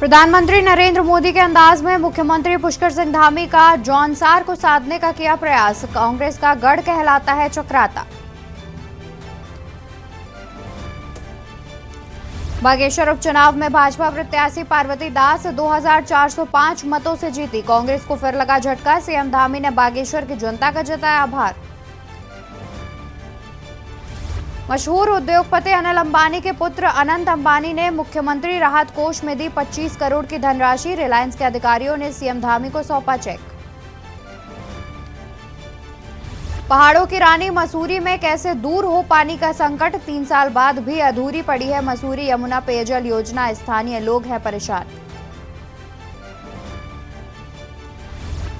प्रधानमंत्री नरेंद्र मोदी के अंदाज में मुख्यमंत्री पुष्कर सिंह धामी का जौनसार को साधने का किया प्रयास। कांग्रेस का गढ़ कहलाता है चक्राता। बागेश्वर उपचुनाव में भाजपा प्रत्याशी पार्वती दास 2405 मतों से जीती। कांग्रेस को फिर लगा झटका। सीएम धामी ने बागेश्वर की जनता का जताया आभार। मशहूर उद्योगपति अनिल अंबानी के पुत्र अनंत अंबानी ने मुख्यमंत्री राहत कोष में दी 25 करोड़ की धनराशि। रिलायंस के अधिकारियों ने सीएम धामी को सौंपा चेक। पहाड़ों की रानी मसूरी में कैसे दूर हो पानी का संकट। 3 साल बाद भी अधूरी पड़ी है मसूरी यमुना पेयजल योजना। स्थानीय लोग हैं परेशान।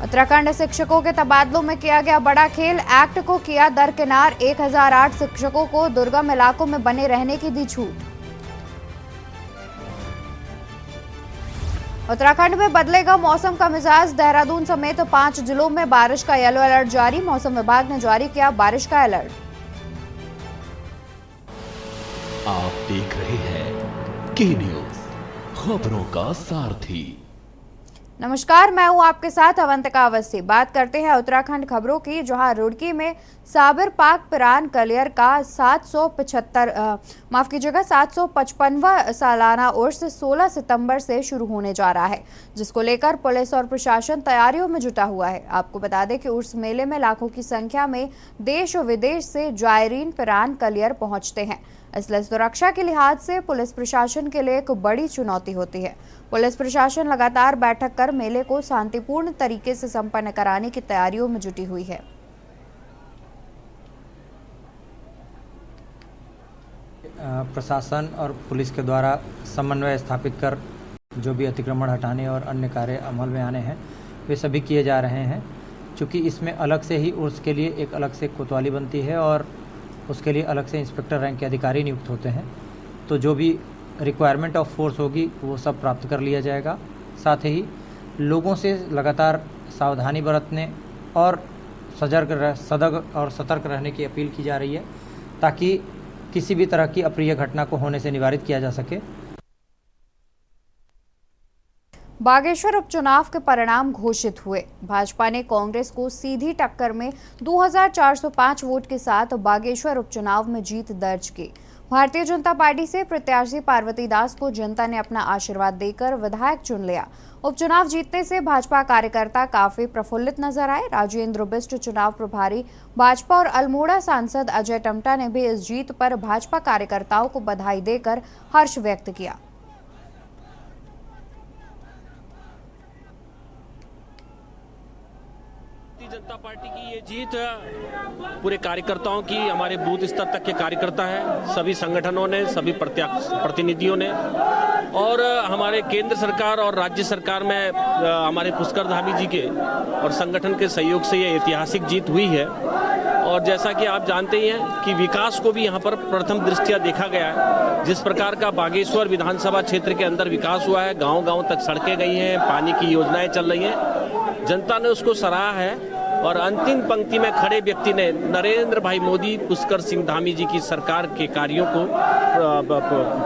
उत्तराखंड शिक्षकों के तबादलों में किया गया बड़ा खेल। एक्ट को किया दरकिनार। 1008 शिक्षकों को दुर्गम इलाकों में बने रहने की दी छूट। उत्तराखंड में बदलेगा मौसम का मिजाज। देहरादून समेत 5 जिलों में बारिश का येलो अलर्ट जारी। मौसम विभाग ने जारी किया बारिश का अलर्ट। आप देख रहे हैं के न्यूज, खबरों का सारथी। नमस्कार, मैं हूं आपके साथ अवंतिका अवस्थी। बात करते हैं उत्तराखंड खबरों की, जहां रुड़की में साबिर पाक पिरान कलियर का 755वां सालाना उर्स 16 सितंबर से शुरू होने जा रहा है, जिसको लेकर पुलिस और प्रशासन तैयारियों में जुटा हुआ है। आपको बता दें कि उर्स मेले में लाखों की संख्या में देश और विदेश से जायरीन पिरान कलियर पहुंचते हैं। इसलिए सुरक्षा के लिहाज से पुलिस प्रशासन के लिए एक बड़ी चुनौती होती है। पुलिस प्रशासन लगातार बैठक कर मेले को शांतिपूर्ण तरीके से संपन्न कराने की तैयारियों में जुटी हुई है। प्रशासन और पुलिस के द्वारा समन्वय स्थापित कर जो भी अतिक्रमण हटाने और अन्य कार्य अमल में आने हैं वे सभी किए जा रहे हैं। चूँकि इसमें अलग से ही उर्स के लिए एक अलग से कोतवाली बनती है और उसके लिए अलग से इंस्पेक्टर रैंक के अधिकारी नियुक्त होते हैं, तो जो भी रिक्वायरमेंट ऑफ फोर्स होगी वो सब प्राप्त कर लिया जाएगा। साथ ही लोगों से लगातार सावधानी बरतने और सजग और सतर्क रहने की अपील की जा रही है, ताकि किसी भी तरह की अप्रिय घटना को होने से निवारित किया जा सके। बागेश्वर उपचुनाव के परिणाम घोषित हुए। भाजपा ने कांग्रेस को सीधी टक्कर में 2405 वोट के साथ बागेश्वर उपचुनाव में जीत दर्ज की। भारतीय जनता पार्टी से प्रत्याशी पार्वती दास को जनता ने अपना आशीर्वाद देकर विधायक चुन लिया। उपचुनाव जीतने से भाजपा कार्यकर्ता काफी प्रफुल्लित नजर आए। राजेंद्र बिष्ट चुनाव प्रभारी भाजपा और अल्मोड़ा सांसद अजय टमटा ने भी इस जीत पर भाजपा कार्यकर्ताओं को बधाई देकर हर्ष व्यक्त किया। जनता पार्टी की ये जीत पूरे कार्यकर्ताओं की, हमारे बूथ स्तर तक के कार्यकर्ता हैं, सभी संगठनों ने, सभी प्रतिनिधियों ने और हमारे केंद्र सरकार और राज्य सरकार में हमारे पुष्कर धामी जी के और संगठन के सहयोग से ये ऐतिहासिक जीत हुई है। और जैसा कि आप जानते ही हैं कि विकास को भी यहाँ पर प्रथम दृष्टया देखा गया है। जिस प्रकार का बागेश्वर विधानसभा क्षेत्र के अंदर विकास हुआ है, गांव-गांव तक सड़कें गई हैं, पानी की योजनाएं चल रही हैं, जनता ने उसको सराहा है। और अंतिम पंक्ति में खड़े व्यक्ति ने नरेंद्र भाई मोदी, पुष्कर सिंह धामी जी की सरकार के कार्यों को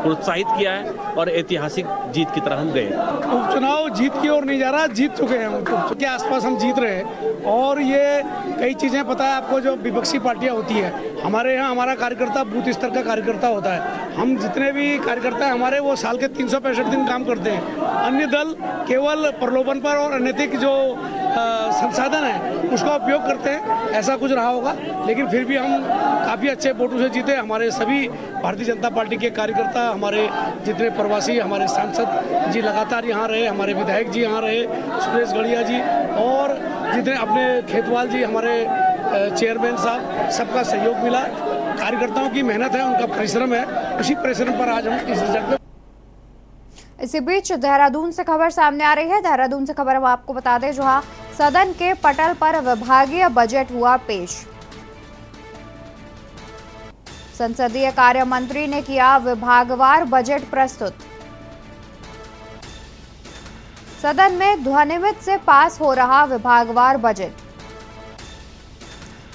प्रोत्साहित किया है और ऐतिहासिक जीत की तरह हम गए। उपचुनाव जीत की ओर नहीं जा रहा, जीत चुके हैं। उनके आसपास हम जीत रहे हैं और ये कई चीजें पता है आपको, जो विपक्षी पार्टियां होती है, हमारे यहाँ हमारा कार्यकर्ता बूथ स्तर का कार्यकर्ता होता है। हम जितने भी कार्यकर्ता हैं हमारे, वो साल के 365 दिन काम करते हैं। अन्य दल केवल प्रलोभन पर और अनैतिक जो संसाधन है उसका उपयोग करते हैं, ऐसा कुछ रहा होगा। लेकिन फिर भी हम काफ़ी अच्छे वोटों से जीते। हमारे सभी भारतीय जनता पार्टी के कार्यकर्ता, हमारे जितने प्रवासी, हमारे सांसद जी लगातार यहाँ रहे, हमारे विधायक जी यहाँ रहे, सुरेश गढ़िया जी, और जितने अपने खेतवाल जी, हमारे चेयरमैन साहब, सबका सहयोग मिला। कार्यकर्ताओं की मेहनत है, उनका परिश्रम है, उसी परिश्रम पर आज हम इस रिजल्ट। इसी बीच देहरादून से खबर सामने आ रही है। देहरादून से खबर हम आपको बता दें, जहां सदन के पटल पर विभागीय बजट हुआ पेश। संसदीय कार्य मंत्री ने किया विभागवार बजट प्रस्तुत। सदन में ध्वनिमत से पास हो रहा विभागवार बजट।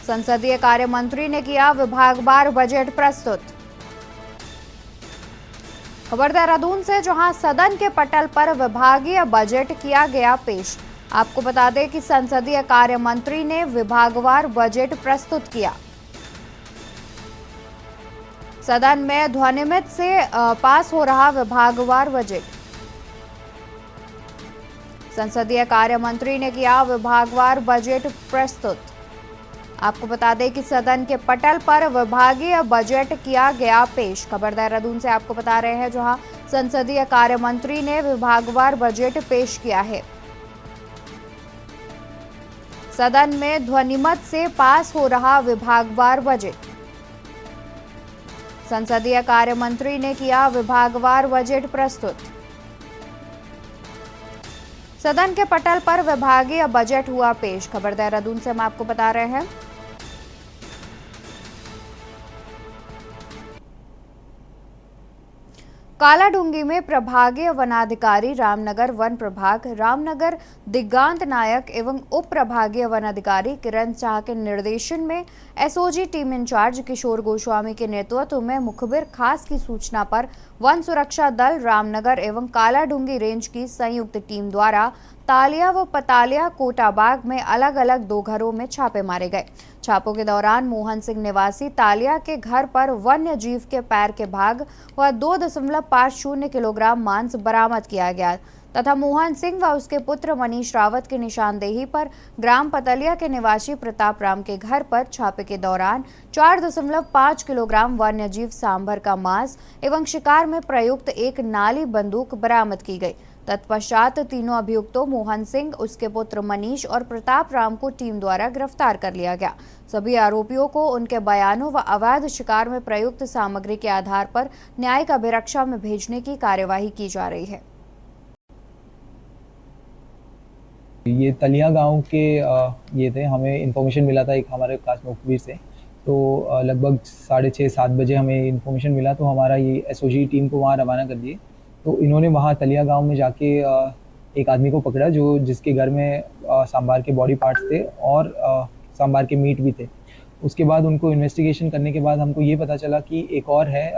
संसदीय कार्य मंत्री ने किया विभागवार बजट प्रस्तुत। खबर देहरादून से, जहां सदन के पटल पर विभागीय बजट किया गया पेश। आपको बता दें कि संसदीय कार्य मंत्री ने विभागवार बजट प्रस्तुत किया। सदन में ध्वनिमत से पास हो रहा विभागवार बजट। संसदीय कार्य मंत्री ने किया विभागवार बजट प्रस्तुत। आपको बता दें कि सदन के पटल पर विभागीय बजट किया गया पेश। खबर देहरादून से आपको बता रहे हैं, जहां संसदीय कार्य मंत्री ने विभागवार बजट पेश किया है। सदन में ध्वनिमत से पास हो रहा विभागवार बजट। संसदीय कार्य मंत्री ने किया विभागवार बजट प्रस्तुत। सदन के पटल पर विभागीय बजट हुआ पेश। खबर देहरादून से हम आपको बता रहे हैं। कालाडूंगी में प्रभागीय वनाधिकारी रामनगर वन प्रभाग, रामनगर दिगांत नायक एवं उप प्रभागीय वनाधिकारी किरण शाह के निर्देशन में एसओजी टीम इंचार्ज किशोर गोस्वामी के नेतृत्व में मुखबिर खास की सूचना पर वन सुरक्षा दल रामनगर एवं कालाडूंगी रेंज की संयुक्त टीम द्वारा तालिया व पतालिया कोटाबाग में अलग अलग 2 घरों में छापे मारे गए। छापों के दौरान मोहन सिंह निवासी तालिया के घर पर वन्य जीव के पैर के भाग व 2.50 किलोग्राम मांस बरामद किया गया तथा मोहन सिंह व उसके पुत्र मनीष रावत की निशानदेही पर ग्राम पतलिया के निवासी प्रताप राम के घर पर छापे के दौरान 4.5 किलोग्राम वन्य जीव सांभर का मांस एवं शिकार में प्रयुक्त एक नाली बंदूक बरामद की गई। तत्पश्चात तीनों अभियुक्तों मोहन सिंह, उसके पुत्र मनीष और प्रताप राम को टीम द्वारा गिरफ्तार कर लिया गया। सभी आरोपियों को उनके बयानों व अवैध शिकार में प्रयुक्त सामग्री के आधार पर न्यायिक अभिरक्षा में भेजने की कार्यवाही की जा रही है। ये तलिया गांव के ये थे, हमें इन्फॉर्मेशन मिला था एक हमारे खास मुखबिर से। तो लगभग 6:30-7 बजे हमें इन्फॉर्मेशन मिला, तो हमारा ये एसओजी टीम को वहाँ रवाना कर दिए। तो इन्होंने वहाँ तलिया गांव में जाके एक आदमी को पकड़ा जिसके घर में सांभर के बॉडी पार्ट्स थे और सांभर के मीट भी थे। उसके बाद उनको इन्वेस्टिगेशन करने के बाद हमको ये पता चला कि एक और है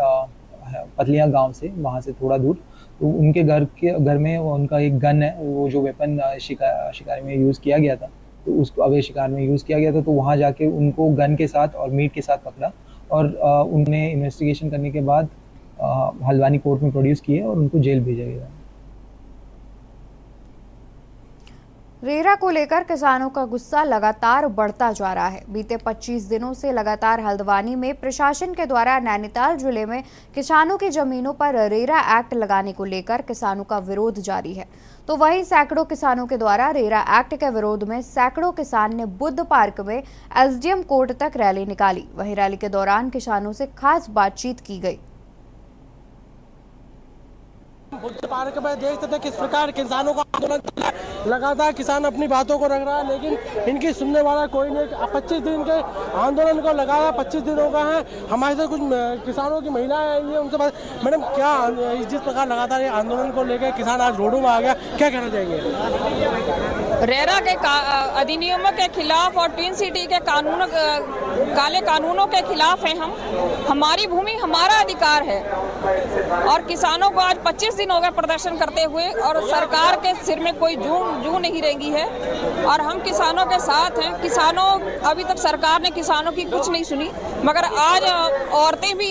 पतलिया गांव से, वहाँ से थोड़ा दूर, तो उनके घर में उनका एक गन है, वो जो वेपन शिकार में यूज़ किया गया था, तो उसको अवैध शिकार में यूज़ किया गया था। तो वहाँ जाके उनको गन के साथ और मीट के साथ पकड़ा और उन्हें इन्वेस्टिगेशन करने के बाद हल्द्वानी कोर्ट में प्रोड्यूस किए और उनको जेल भेजा गया। रेरा को लेकर किसानों का गुस्सा लगातार बढ़ता जा रहा है। बीते 25 दिनों से लगातार हल्द्वानी में प्रशासन के द्वारा नैनीताल जिले में किसानों की जमीनों पर रेरा एक्ट लगाने को लेकर किसानों का विरोध जारी है। तो वहीं सैकड़ों किसानों के द्वारा रेरा एक्ट के विरोध में सैकड़ों किसान ने बुद्ध पार्क में एसडीएम कोर्ट तक रैली निकाली। वहीं रैली के दौरान किसानों से खास बातचीत की गई। बुद्ध पार्क में देख सकते किस प्रकार किसानों का आंदोलन लगातार किसान अपनी बातों को रख रहा है, लेकिन इनकी सुनने वाला कोई नहीं। 25 दिन के आंदोलन को लगाया, 25 दिनों का है। हमारे साथ कुछ किसानों की महिलाएं आई है, उनसे बात, मैडम क्या जिस प्रकार लगातार ये आंदोलन को लेकर किसान आज रोडों में आ गया, क्या कहना चाहेंगे? रेरा के अधिनियमों के खिलाफ और ट्विन सिटी के काले कानूनों के खिलाफ है हम। हमारी भूमि हमारा अधिकार है और किसानों को आज 25 दिन हो गए प्रदर्शन करते हुए और सरकार के सिर में कोई जू नहीं रहेगी है और हम किसानों के साथ हैं। किसानों अभी तक सरकार ने किसानों की कुछ नहीं सुनी, मगर आज औरतें भी,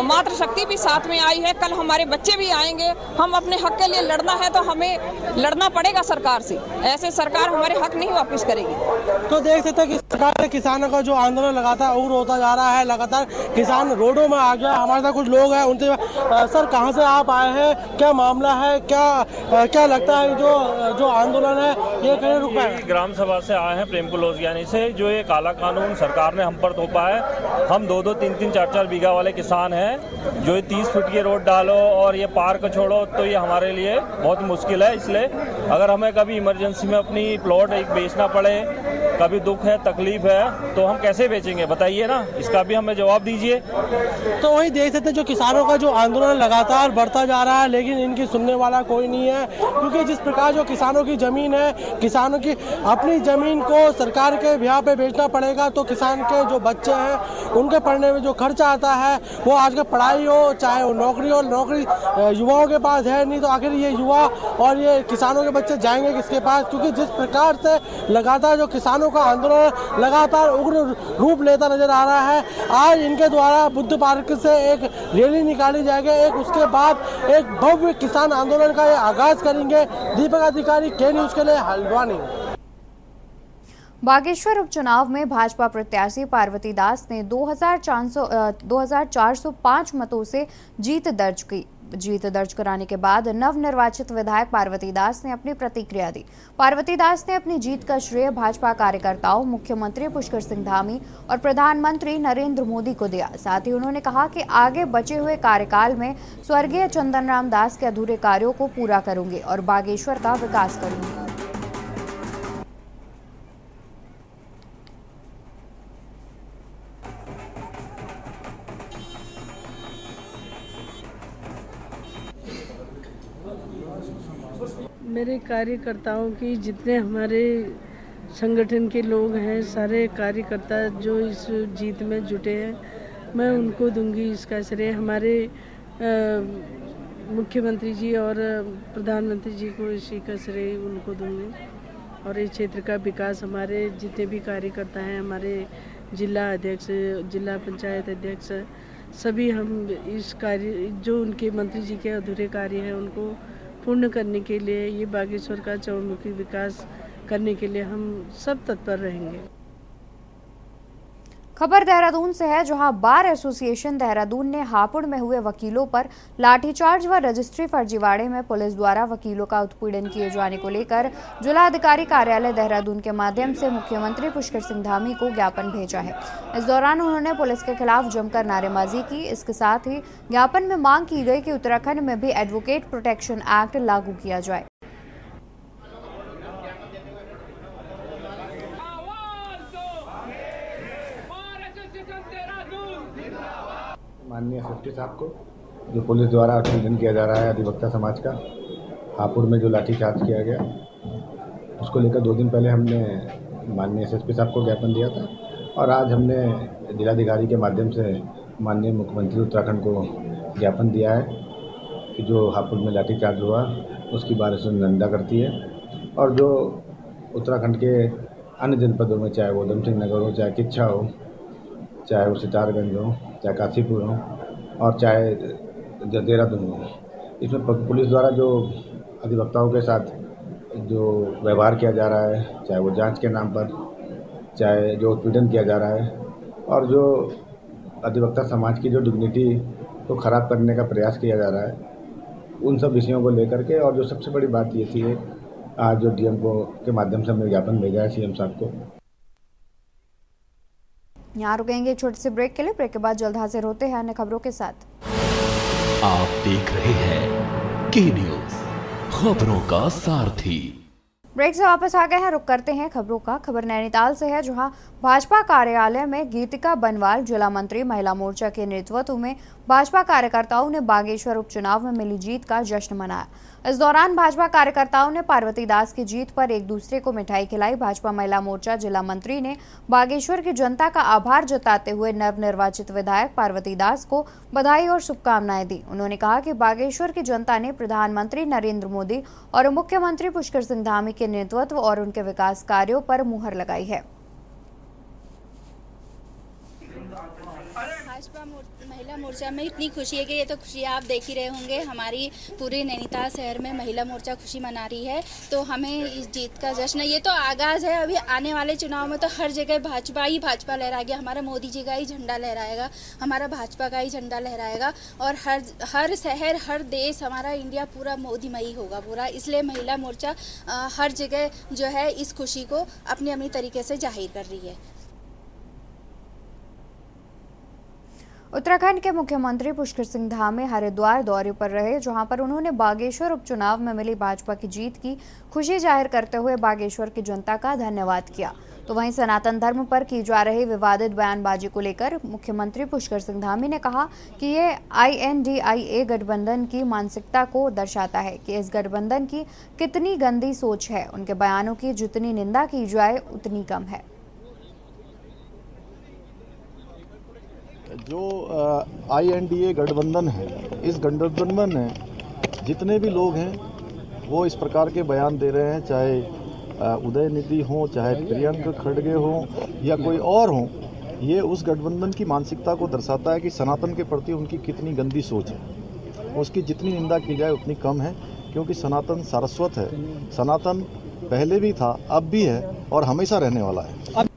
मातृशक्ति भी साथ में आई है। कल हमारे बच्चे भी आएंगे। हम अपने हक के लिए लड़ना है तो हमें लड़ना पड़ेगा सरकार से। ऐसे सरकार हमारे हक नहीं वापस करेगी। तो देख सकते हैं कि सरकार किसानों का जो आंदोलन लगातार और होता जा रहा है, लगातार किसान रोडों में आ गया। हमारे साथ कुछ लोग हैं, उनसे सर कहां से आप आए हैं, क्या मामला है, क्या लगता है जो आंदोलन है ये कहीं रुक पाएगा? ग्राम सभा से आए हैं, प्रेम कुलोजियानी से। जो ये काला कानून सरकार ने हम पर थोपा है, हम 2-2, 3-3, 4-4 बीघा वाले किसान हैं। जो ये 30 फुट की रोड डालो और ये पार्क छोड़ो तो ये हमारे लिए बहुत मुश्किल है। इसलिए अगर हमें कभी इमरजेंसी में अपनी प्लॉट एक बेचना पड़े कभी दुख है, तकलीफ है, तो हम कैसे बेचेंगे बताइए ना, इसका भी हमें जवाब दीजिए। तो वही देख सकते हैं जो किसानों का जो आंदोलन लगातार बढ़ता जा रहा है, लेकिन इनकी सुनने वाला कोई नहीं है। क्योंकि जिस प्रकार जो किसानों की ज़मीन है, किसानों की अपनी ज़मीन को सरकार के ब्याह पे बेचना पड़ेगा, तो किसान के जो बच्चे हैं उनके पढ़ने में जो खर्चा आता है, वो आज के पढ़ाई हो चाहे वो नौकरी हो, नौकरी युवाओं के पास है नहीं, तो आखिर ये युवा और ये किसानों के बच्चे जाएंगे किसके पास? क्योंकि जिस प्रकार से लगातार जो किसानों का आंदोलन लगातार उग्र रूप लेता नजर आ रहा है, आज इनके द्वारा बुद्ध पार्क से एक रैली निकाली जाएगी, एक उसके बाद एक भव्य किसान आंदोलन का ये आगाज करेंगे। दीपक अधिकारी, के न्यूज के लिए हल्द्वानी। बागेश्वर उपचुनाव में भाजपा प्रत्याशी पार्वती दास ने 2405 मतों से जीत दर्ज की। जीत दर्ज कराने के बाद नवनिर्वाचित विधायक पार्वती दास ने अपनी प्रतिक्रिया दी। पार्वती दास ने अपनी जीत का श्रेय भाजपा कार्यकर्ताओं, मुख्यमंत्री पुष्कर सिंह धामी और प्रधानमंत्री नरेंद्र मोदी को दिया। साथ ही उन्होंने कहा कि आगे बचे हुए कार्यकाल में स्वर्गीय चंदन राम दास के अधूरे कार्यों को पूरा करूंगी और बागेश्वर का विकास करूंगी। मेरे कार्यकर्ताओं की, जितने हमारे संगठन के लोग हैं, सारे कार्यकर्ता जो इस जीत में जुटे हैं, मैं उनको दूंगी इसका श्रेय। हमारे मुख्यमंत्री जी और प्रधानमंत्री जी को इसी का श्रेय उनको दूंगी। और इस क्षेत्र का विकास, हमारे जितने भी कार्यकर्ता हैं, हमारे जिला अध्यक्ष, जिला पंचायत अध्यक्ष, सभी हम इस कार्य जो उनके मंत्री जी के अधूरे कार्य हैं उनको पूर्ण करने के लिए, ये बागेश्वर का चौमुखी विकास करने के लिए हम सब तत्पर रहेंगे। खबर देहरादून से है, जहां बार एसोसिएशन देहरादून ने हापुड़ में हुए वकीलों पर लाठीचार्ज व रजिस्ट्री फर्जीवाड़े में पुलिस द्वारा वकीलों का उत्पीड़न किए जाने को लेकर जिलाधिकारी कार्यालय देहरादून के माध्यम से मुख्यमंत्री पुष्कर सिंह धामी को ज्ञापन भेजा है। इस दौरान उन्होंने पुलिस के खिलाफ जमकर नारेबाजी की। इसके साथ ही ज्ञापन में मांग की गई कि उत्तराखंड में भी एडवोकेट प्रोटेक्शन एक्ट लागू किया जाए। माननीय एसएसपी साहब को, जो पुलिस द्वारा उत्पीड़न किया जा रहा है अधिवक्ता समाज का, हापुड़ में जो लाठीचार्ज किया गया, उसको लेकर 2 दिन पहले हमने माननीय एसएसपी साहब को ज्ञापन दिया था और आज हमने जिलाधिकारी के माध्यम से माननीय मुख्यमंत्री उत्तराखंड को ज्ञापन दिया है कि जो हापुड़ में लाठीचार्ज हुआ उसकी बार से निंदा करती है और जो उत्तराखंड के अन्य जनपदों में, चाहे वो उधम सिंह नगर हो, चाहे किच्छा हो, चाहे वो सितारगंज हो, चाहे काशीपुर हो और चाहे देहरादून हो, इसमें पुलिस द्वारा जो अधिवक्ताओं के साथ जो व्यवहार किया जा रहा है, चाहे वो जांच के नाम पर, चाहे जो उत्पीड़न किया जा रहा है और जो अधिवक्ता समाज की जो डिग्निटी को ख़राब करने का प्रयास किया जा रहा है, उन सब विषयों को लेकर के। और जो सबसे बड़ी बात ये थी, आज जो डीएम को के माध्यम से हमने ज्ञापन भेजा है सीएम साहब को। यहाँ रुकेंगे छोटे से ब्रेक के लिए। ब्रेक के बाद जल्द हाजिर होते हैं अन्य खबरों के साथ। आप देख रहे हैं के न्यूज, खबरों का सारथी। ब्रेक से वापस आ गए हैं, रुक करते हैं खबरों का। खबर नैनीताल से है, जहां भाजपा कार्यालय में गीतिका बनवाल, जिला मंत्री महिला मोर्चा के नेतृत्व में भाजपा कार्यकर्ताओं ने बागेश्वर उपचुनाव में मिली जीत का जश्न मनाया। इस दौरान भाजपा कार्यकर्ताओं ने पार्वती दास की जीत पर एक दूसरे को मिठाई खिलाई। भाजपा महिला मोर्चा जिला मंत्री ने बागेश्वर की जनता का आभार जताते हुए नवनिर्वाचित विधायक पार्वती दास को बधाई और शुभकामनाएं दी। उन्होंने कहा कि बागेश्वर की जनता ने प्रधानमंत्री नरेंद्र मोदी और मुख्यमंत्री पुष्कर सिंह धामी के नेतृत्व और उनके विकास कार्यों पर मुहर लगाई है। भाजपा महिला मोर्चा में इतनी खुशी है कि ये तो खुशी आप देख ही रहे होंगे। हमारी पूरे नैनीताल शहर में महिला मोर्चा खुशी मना रही है, तो हमें इस जीत का जश्न, ये तो आगाज़ है। अभी आने वाले चुनाव में तो हर जगह भाजपा ही भाजपा लहराएगी। हमारा मोदी जी का ही झंडा लहराएगा, हमारा भाजपा का ही झंडा लहराएगा और हर शहर, हर देश, हमारा इंडिया पूरा मोदीमयी होगा पूरा। इसलिए महिला मोर्चा हर जगह जो है इस खुशी को अपनी अपनी तरीके से जाहिर कर रही है। उत्तराखंड के मुख्यमंत्री पुष्कर सिंह धामी हरिद्वार दौरे पर रहे, जहां पर उन्होंने बागेश्वर उपचुनाव में मिली भाजपा की जीत की खुशी जाहिर करते हुए बागेश्वर की जनता का धन्यवाद किया। तो वहीं सनातन धर्म पर की जा रही विवादित बयानबाजी को लेकर मुख्यमंत्री पुष्कर सिंह धामी ने कहा कि ये INDIA गठबंधन की मानसिकता को दर्शाता है कि इस गठबंधन की कितनी गंदी सोच है। उनके बयानों की जितनी निंदा की जाए उतनी कम है। जो INDA गठबंधन है, इस गठबंधन में जितने भी लोग हैं वो इस प्रकार के बयान दे रहे हैं, चाहे उदयनिधि हो, चाहे प्रियंक खड़गे हो या कोई और हो, ये उस गठबंधन की मानसिकता को दर्शाता है कि सनातन के प्रति उनकी कितनी गंदी सोच है। उसकी जितनी निंदा की जाए उतनी कम है, क्योंकि सनातन सारस्वत है। सनातन पहले भी था, अब भी है और हमेशा रहने वाला है।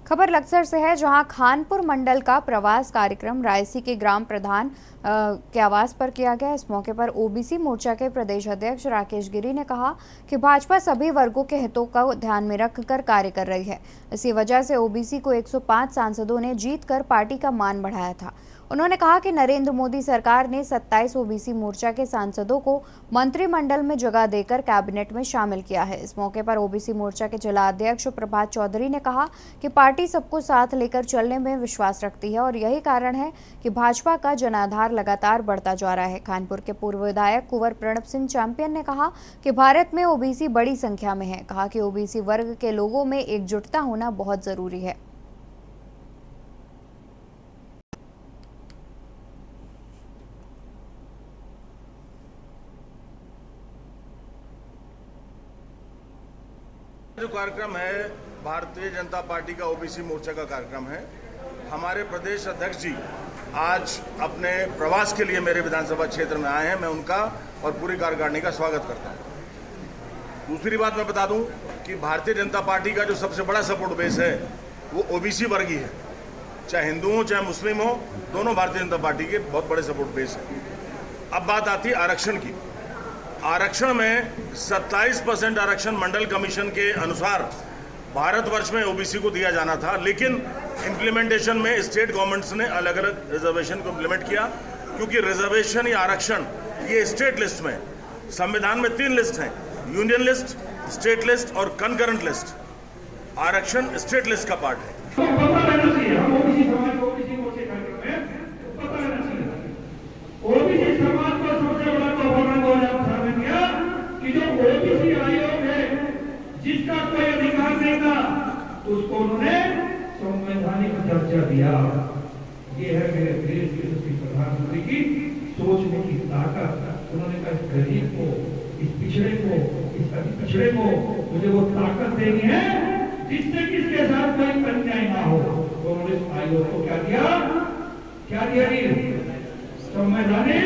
खबर लक्सर से है, जहां खानपुर मंडल का प्रवास कार्यक्रम रायसी के ग्राम प्रधान के आवास पर किया गया। इस मौके पर OBC मोर्चा के प्रदेश अध्यक्ष राकेश गिरी ने कहा कि भाजपा सभी वर्गों के हितों को ध्यान में रखकर कार्य कर रही है। इसी वजह से OBC को 105 सांसदों ने जीतकर पार्टी का मान बढ़ाया था। उन्होंने कहा कि नरेंद्र मोदी सरकार ने 27 OBC मोर्चा के सांसदों को मंत्रिमंडल में जगह देकर कैबिनेट में शामिल किया है। इस मौके पर OBC मोर्चा के जिला अध्यक्ष प्रभात चौधरी ने कहा कि पार्टी सबको साथ लेकर चलने में विश्वास रखती है और यही कारण है कि भाजपा का जनाधार लगातार बढ़ता जा रहा है। कानपुर के पूर्व विधायक कुंवर प्रणब सिंह चैंपियन ने कहा कि भारत में OBC बड़ी संख्या में है। कहा कि OBC वर्ग के लोगों में एकजुटता होना बहुत जरूरी है। जो कार्यक्रम है भारतीय जनता पार्टी का OBC मोर्चा का कार्यक्रम है। हमारे प्रदेश अध्यक्ष जी आज अपने प्रवास के लिए मेरे विधानसभा क्षेत्र में आए हैं। मैं उनका और पूरी कार्यकारिणी का स्वागत करता हूं। दूसरी बात मैं बता दूं कि भारतीय जनता पार्टी का जो सबसे बड़ा सपोर्ट बेस है वो OBC वर्ग ही है, चाहे हिंदू हो चाहे मुस्लिम हो, दोनों भारतीय जनता पार्टी के बहुत बड़े सपोर्ट बेस है। अब बात आती है आरक्षण की। आरक्षण में 27% आरक्षण मंडल कमीशन के अनुसार भारतवर्ष में OBC को दिया जाना था, लेकिन इम्प्लीमेंटेशन में स्टेट गवर्नमेंट्स ने अलग अलग रिजर्वेशन को इम्प्लीमेंट किया, क्योंकि रिजर्वेशन या आरक्षण ये स्टेट लिस्ट में, संविधान में 3 लिस्ट हैं, यूनियन लिस्ट, स्टेट लिस्ट और कंकरेंट लिस्ट। आरक्षण स्टेट लिस्ट का पार्ट है। जिसका कोई अधिकार नहीं था उसको उन्होंने संवैधानिक दर्जा दिया। ये है मेरे देश के यशस्वी प्रधानमंत्री की सोचने की ताकत। उन्होंने कहा इस गरीब को, इस पिछड़े को, इस अति पिछड़े को मुझे वो ताकत देनी है जिससे किसके साथ कोई अन्याय ना हो। तो उन्होंने इस आयोग को क्या दिया? संवैधानिक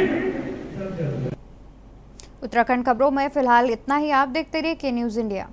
दर्जा। उत्तराखंड खबरों में फिलहाल इतना ही। आप देखते रहिए K News India।